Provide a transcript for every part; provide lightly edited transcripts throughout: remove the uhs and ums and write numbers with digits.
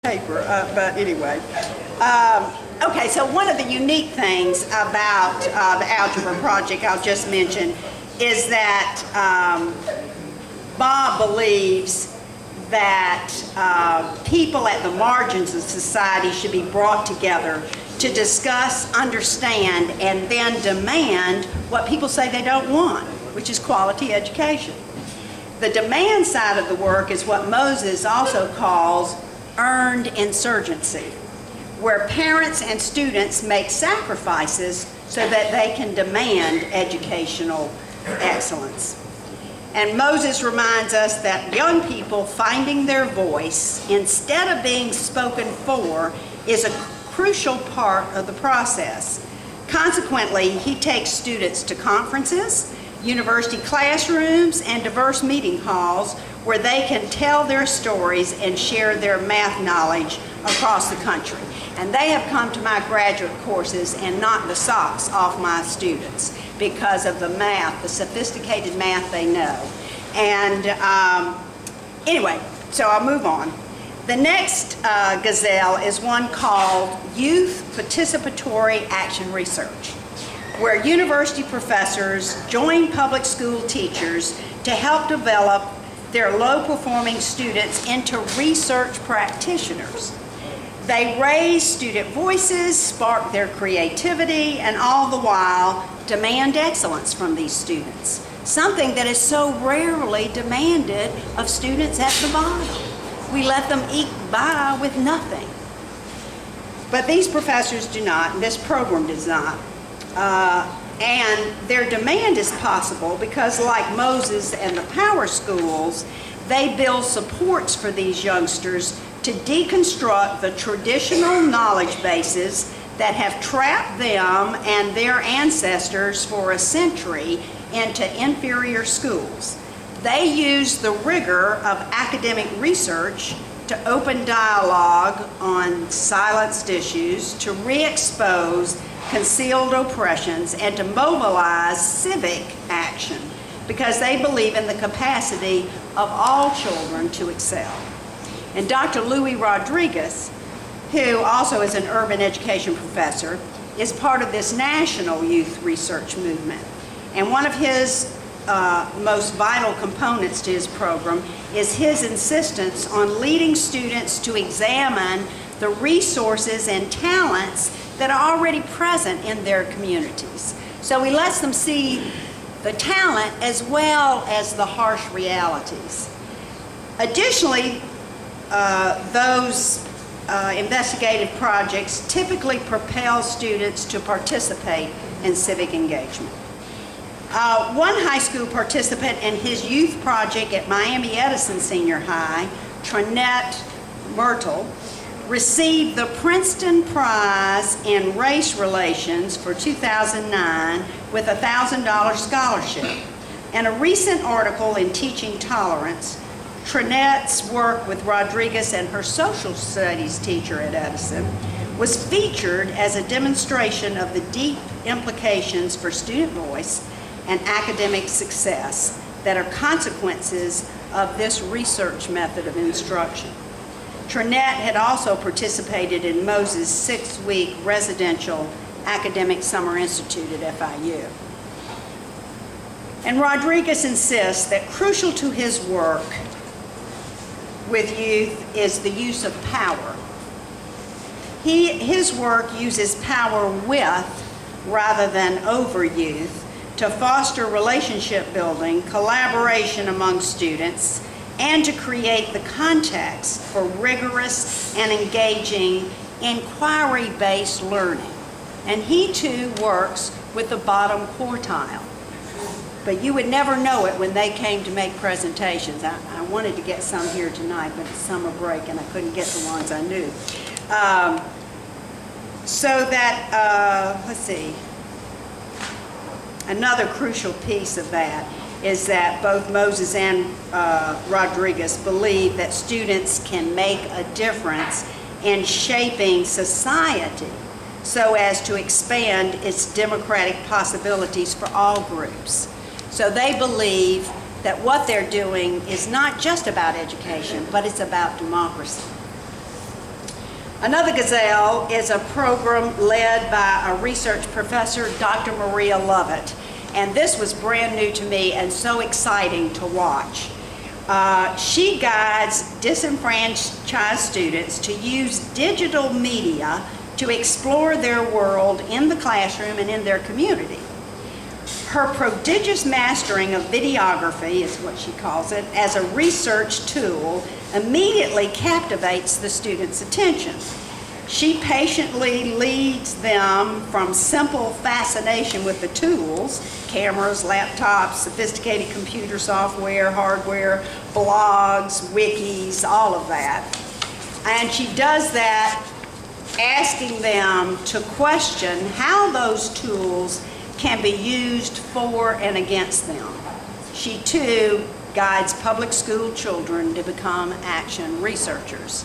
paper, but anyway. Okay, so one of the unique things about the algebra project I'll just mention is that Bob believes that people at the margins of society should be brought together to discuss, understand, and then demand what people say they don't want, which is quality education. The demand side of the work is what Moses also calls earned insurgency, where parents and students make sacrifices so that they can demand educational excellence. And Moses reminds us that young people finding their voice instead of being spoken for is a crucial part of the process. Consequently, he takes students to conferences, university classrooms, and diverse meeting halls where they can tell their stories and share their math knowledge across the country. And they have come to my graduate courses and knocked the socks off my students because of the math, the sophisticated math they know. And anyway, so I'll move on. The next Gazelle is one called Youth Participatory Action Research, where university professors join public school teachers to help develop their low-performing students into research practitioners. They raise student voices, spark their creativity, and all the while demand excellence from these students, something that is so rarely demanded of students at the bottom. We let them eke by with nothing. But these professors do not, and this program does not. And their demand is possible because, like Moses and the power schools, they build supports for these youngsters to deconstruct the traditional knowledge bases that have trapped them and their ancestors for a century into inferior schools. They use the rigor of academic research to open dialogue on silenced issues, to re-expose concealed oppressions, and to mobilize civic action because they believe in the capacity of all children to excel. And Dr. Louis Rodriguez, who also is an urban education professor, is part of this national youth research movement. And one of his most vital components to his program is his insistence on leading students to examine the resources and talents that are already present in their communities. So he lets them see the talent as well as the harsh realities. Additionally, those investigative projects typically propel students to participate in civic engagement. One high school participant in his youth project at Miami Edison Senior High, Trinette Myrtle, received the Princeton Prize in Race Relations for 2009 with a $1,000 scholarship. In a recent article in Teaching Tolerance, Trinette's work with Rodriguez and her social studies teacher at Edison was featured as a demonstration of the deep implications for student voice and academic success that are consequences of this research method of instruction. Trinette had also participated in Moses' 6-week residential academic summer institute at FIU. And Rodriguez insists that crucial to his work with youth is the use of power. His work uses power with rather than over youth to foster relationship building, collaboration among students, and to create the context for rigorous and engaging inquiry-based learning. And he too works with the bottom quartile. But you would never know it when they came to make presentations. I wanted to get some here tonight, but it's summer break and I couldn't get the ones I knew. So that, let's see, another crucial piece of that is that both Moses and Rodriguez believe that students can make a difference in shaping society so as to expand its democratic possibilities for all groups. So they believe that what they're doing is not just about education, but it's about democracy. Another Gazelle is a program led by a research professor, Dr. Maria Lovett. And this was brand new to me and so exciting to watch. She guides disenfranchised students to use digital media to explore their world in the classroom and in their community. Her prodigious mastering of videography, is what she calls it, as a research tool immediately captivates the students' attention. She patiently leads them from simple fascination with the tools, cameras, laptops, sophisticated computer software, hardware, blogs, wikis, all of that. And she does that asking them to question how those tools can be used for and against them. She too guides public school children to become action researchers.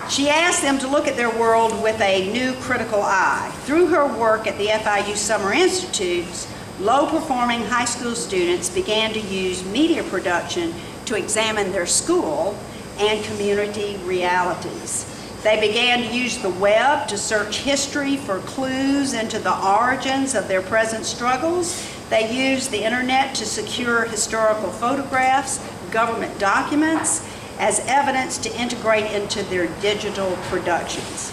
She asked them to look at their world with a new critical eye. Through her work at the FIU Summer Institutes, low-performing high school students began to use media production to examine their school and community realities. They began to use the web to search history for clues into the origins of their present struggles. They used the internet to secure historical photographs, government documents, as evidence to integrate into their digital productions.